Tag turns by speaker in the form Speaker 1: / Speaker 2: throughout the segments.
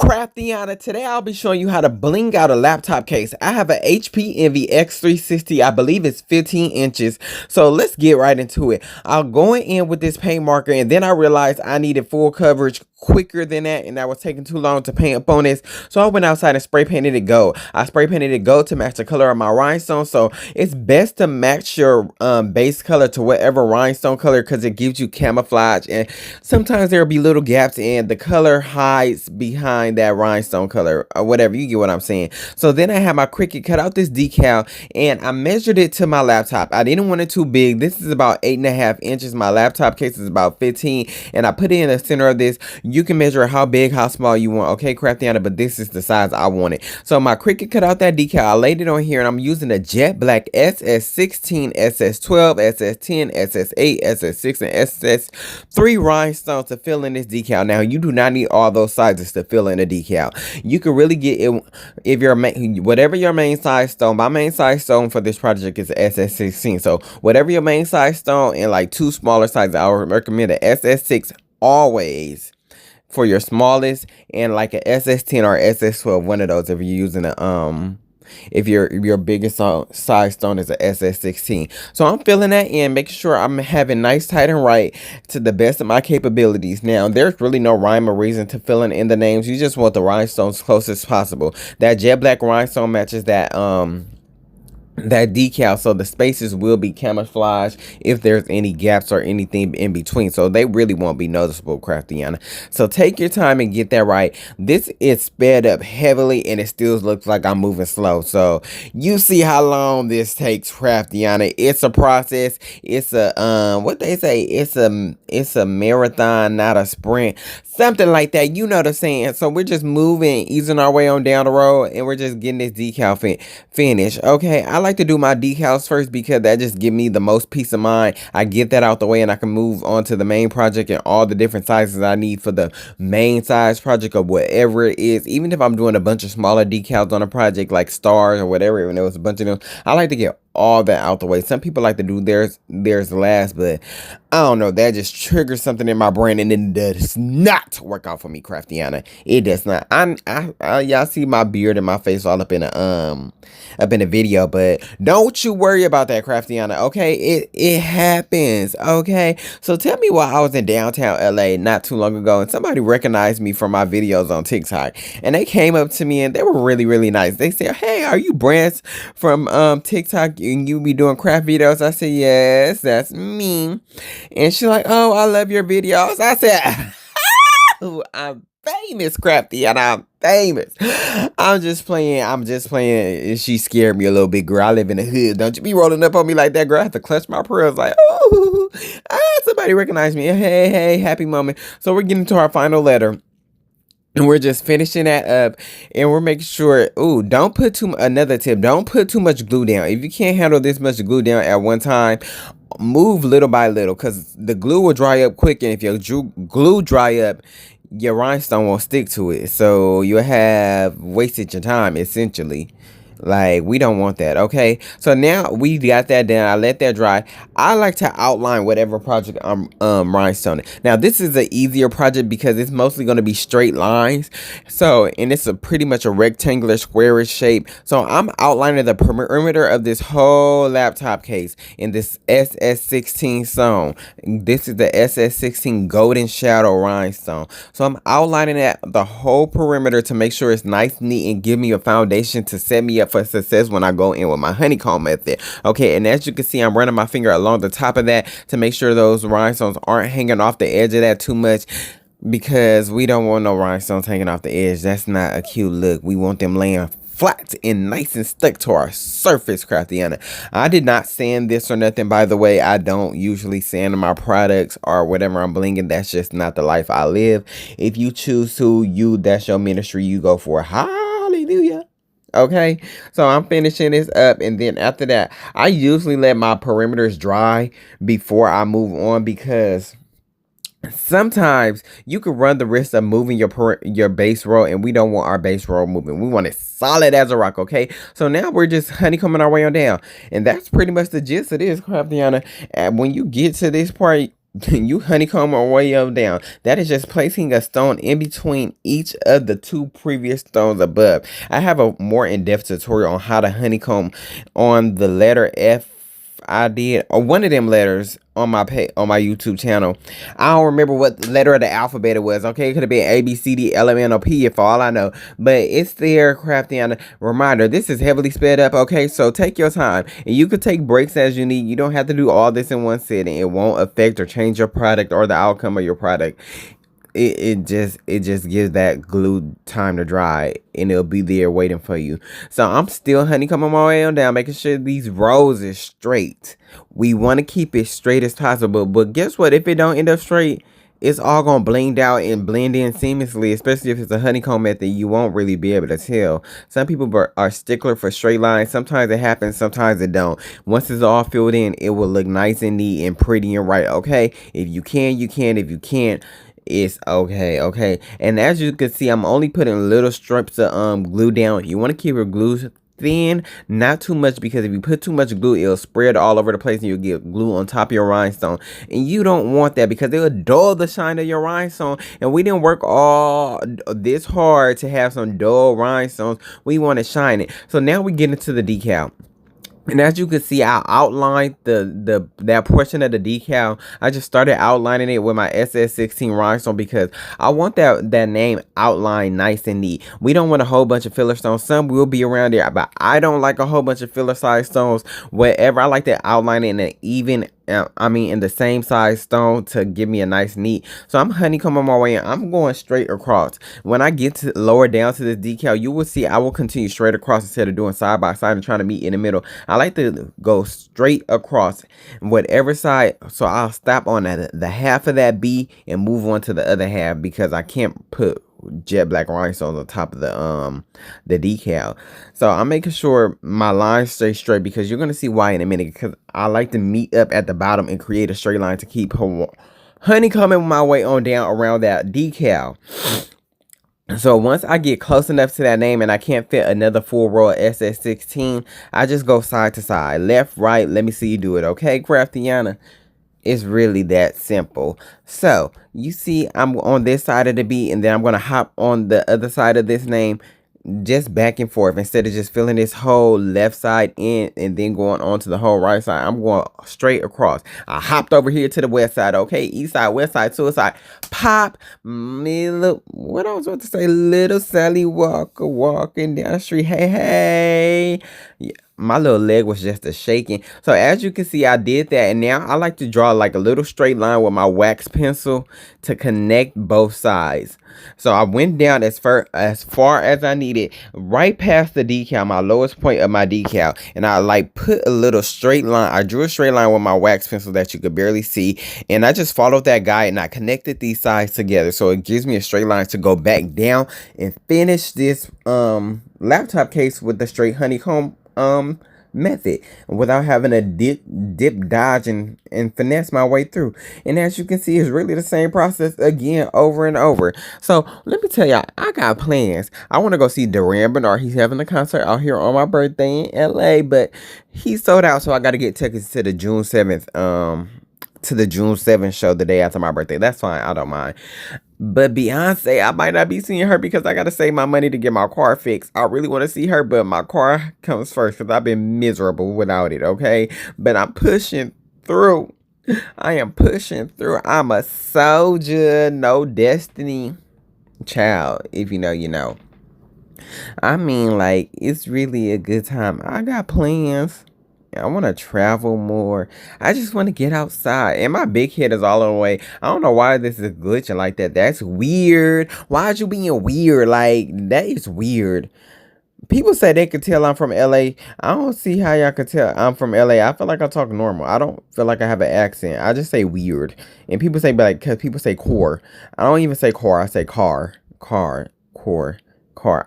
Speaker 1: Craftiana, today I'll be showing you how to bling out a laptop case. I have an HP Envy X360, I believe it's 15 inches. So let's get right into it. I'll go in with this paint marker, and then I realized I needed full coverage quicker than that, and that was taking too long to paint up on this. So I went outside and spray painted it gold. I spray painted it gold to match the color of my rhinestone. So it's best to match your base color to whatever rhinestone color, because it gives you camouflage, and sometimes there'll be little gaps and the color hides behind that rhinestone color or whatever. You get what I'm saying. So then I have my Cricut cut out this decal, and I measured it to my laptop. I didn't want it too big. This is about 8.5 inches. My laptop case is about 15, and I put it in the center of this. You can measure how big, how small you want, okay, Craftiana, but this is the size I wanted. So my Cricut cut out that decal. I laid it on here, and I'm using a jet black SS16, SS12, SS10, SS8, SS6, and SS3 rhinestones to fill in this decal. Now, you do not need all those sizes to fill in a decal. You can really get it if you're whatever your main size stone. My main size stone for this project is SS16. So whatever your main size stone and like two smaller sizes, I would recommend an SS6 always for your smallest, and like a SS10 or SS12, one of those if you're using a if your biggest size stone is a SS16. So I'm filling that in, making sure I'm having nice, tight, and right to the best of my capabilities. Now, there's really no rhyme or reason to filling in the names. You just want the rhinestones close as possible. That jet black rhinestone matches that decal, so the spaces will be camouflaged if there's any gaps or anything in between, so they really won't be noticeable, Craftiana. So take your time and get that right. This is sped up heavily, and it still looks like I'm moving slow, so you see how long this takes, Craftiana. It's a process. It's a what they say, it's a marathon, not a sprint, something like that. You know what I'm saying? So we're just moving, easing our way on down the road, and we're just getting this decal finished. Okay, I like to do my decals first because that just give me the most peace of mind. I get that out the way, and I can move on to the main project and all the different sizes I need for the main size project or whatever it is. Even if I'm doing a bunch of smaller decals on a project like stars or whatever, and there was a bunch of them, I like to get all that out the way. Some people like to do theirs last, but I don't know, that just triggers something in my brain, and it does not work out for me, Craftiana. It does not. Y'all see my beard and my face all up in a video, but don't you worry about that, Craftiana. Okay, it happens. Okay, so tell me why I was in downtown LA not too long ago, and somebody recognized me from my videos on TikTok, and they came up to me, and they were really, really nice. They said, "Hey, are you Brent from TikTok, and you be doing craft videos?" I said, "Yes, that's me." And she's like, "Oh, I love your videos." I said, "I'm famous, Crafty, and I'm famous." I'm just playing. She scared me a little bit, girl. I live in the hood. Don't you be rolling up on me like that, girl. I have to clutch my pearls like, oh, somebody recognized me. Hey, happy moment. So we're getting to our final letter. And we're just finishing that up, and we're making sure, don't put another tip, don't put too much glue down. If you can't handle this much glue down at one time, move little by little, because the glue will dry up quick, and if your glue dry up, your rhinestone won't stick to it. So you'll have wasted your time, essentially. Like, we don't want that, okay? So now we got that down. I let that dry. I like to outline whatever project I'm rhinestoning. Now, this is an easier project because it's mostly going to be straight lines. So, and it's pretty much a rectangular, squarish shape. So I'm outlining the perimeter of this whole laptop case in this SS16 stone. This is the SS16 golden shadow rhinestone. So I'm outlining the whole perimeter to make sure it's nice, neat, and give me a foundation to set me up for success when I go in with my honeycomb method. Okay, and as you can see, I'm running my finger along the top of that to make sure those rhinestones aren't hanging off the edge of that too much, because we don't want no rhinestones hanging off the edge. That's not a cute look. We want them laying flat and nice and stuck to our surface, Craftiana. I did not sand this or nothing, by the way. I don't usually sand my products or whatever I'm blinging. That's just not the life I live. If you choose to, that's your ministry. You go for it. Hallelujah. Okay, so I'm finishing this up, and then after that, I usually let my perimeters dry before I move on, because sometimes you could run the risk of moving your base roll, and we don't want our base roll moving. We want it solid as a rock, okay? So now we're just honeycombing our way on down, and that's pretty much the gist of this, Craftiana. And when you get to this part, you honeycomb our way up down. That is just placing a stone in between each of the two previous stones above. I have a more in-depth tutorial on how to honeycomb on the letter F. I did, or one of them letters on my on my YouTube channel. I don't remember what letter of the alphabet it was. Okay, it could have been A, B, C, D, L, M, N, O, P, for all I know. But it's there, crafting. Reminder: this is heavily sped up. Okay, so take your time, and you could take breaks as you need. You don't have to do all this in one sitting. It won't affect or change your product or the outcome of your product. It just gives that glue time to dry, and it'll be there waiting for you. So I'm still honeycombing my way on down, making sure these rows is straight. We want to keep it straight as possible, but guess what? If it don't end up straight, it's all gonna blend out and blend in seamlessly. Especially if it's a honeycomb method, you won't really be able to tell. Some people are stickler for straight lines. Sometimes it happens, sometimes it don't. Once it's all filled in, it will look nice and neat and pretty and right. Okay, if you can, you can. If you can't, it's okay. And as you can see, I'm only putting little strips of glue down. You want to keep your glue thin, not too much, because if you put too much glue, it'll spread all over the place and you'll get glue on top of your rhinestone, and you don't want that because it'll dull the shine of your rhinestone. And we didn't work all this hard to have some dull rhinestones. We want to shine it. So now we get into the decal. And as you can see, I outlined that portion of the decal. I just started outlining it with my SS16 rhinestone because I want that name outlined nice and neat. We don't want a whole bunch of filler stones. Some will be around there, but I don't like a whole bunch of filler size stones. Whatever, I like to outline it in an even, in the same size stone to give me a nice neat. So I'm honeycombing my way in. I'm going straight across. When I get to lower down to this decal, you will see I will continue straight across instead of doing side by side and trying to meet in the middle. I like to go straight across whatever side. So I'll stop on the half of that B and move on to the other half because I can't put jet black rhinestones on top of the decal. So I'm making sure my lines stay straight because you're gonna see why in a minute, because I like to meet up at the bottom and create a straight line to keep honeycombing my way on down around that decal. So once I get close enough to that name and I can't fit another full row of SS16, I just go side to side, left, right. Let me see you do it. Okay, Craftiana? It's really that simple. So you see I'm on this side of the B, and then I'm going to hop on the other side of this name, just back and forth. Instead of just filling this whole left side in and then going on to the whole right side, I'm going straight across. I hopped over here to the west side. Okay, east side, west side, suicide. Pop, what I was about to say, little Sally Walker walking down the street. Hey. Yeah, my little leg was just a shaking. So as you can see, I did that, and now I like to draw like a little straight line with my wax pencil to connect both sides. So I went down as far as I needed, right past the decal, my lowest point of my decal, and I like put a little straight line. I drew a straight line with my wax pencil that you could barely see, and I just followed that guide and I connected these sides together, so it gives me a straight line to go back down and finish this laptop case with the straight honeycomb method without having to dip, dodge, and finesse my way through. And as you can see, it's really the same process again over and over. So let me tell y'all, I got plans. I want to go see Duran Bernard. He's having a concert out here on my birthday in LA, but he sold out, so I got to get tickets to the June 7th show the day after my birthday. That's fine, I don't mind. But Beyonce, I might not be seeing her because I got to save my money to get my car fixed. I really want to see her, but my car comes first because I've been miserable without it, okay? But I'm pushing through. I am pushing through. I'm a soldier, no destiny. Child, if you know, you know. Like, it's really a good time. I got plans. I want to travel more. I just want to get outside. And my big head is all on the way. I don't know why this is glitching like that. That's weird. Why'd you being weird? Like, that is weird. People say they could tell I'm from LA. I don't see how y'all could tell I'm from LA. I feel like I talk normal. I don't feel like I have an accent. I just say weird. And people say, like, because people say core. I don't even say core. I say car. Core.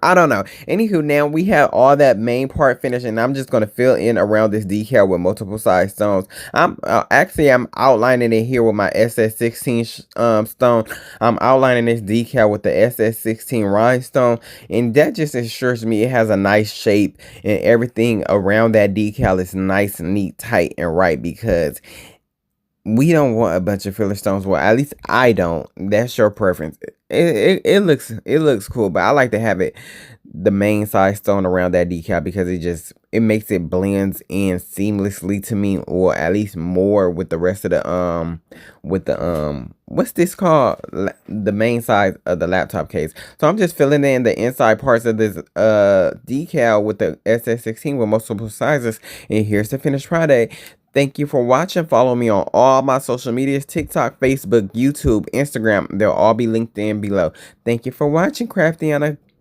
Speaker 1: I don't know. Anywho, now we have all that main part finished, and I'm just going to fill in around this decal with multiple size stones. I'm outlining it here with my SS16 stone. I'm outlining this decal with the SS16 rhinestone, and that just ensures me it has a nice shape, and everything around that decal is nice and neat, tight, and right, because we don't want a bunch of filler stones. Well, at least I don't. That's your preference. It looks cool, but I like to have it the main size stone around that decal because it makes it blends in seamlessly to me, or at least more with the rest of the what's this called, the main size of the laptop case. So I'm just filling in the inside parts of this decal with the SS16 with multiple sizes, and here's the finished product. Thank you for watching. Follow me on all my social medias: TikTok, Facebook, YouTube, Instagram. They'll all be linked in below. Thank you for watching, Craftiana.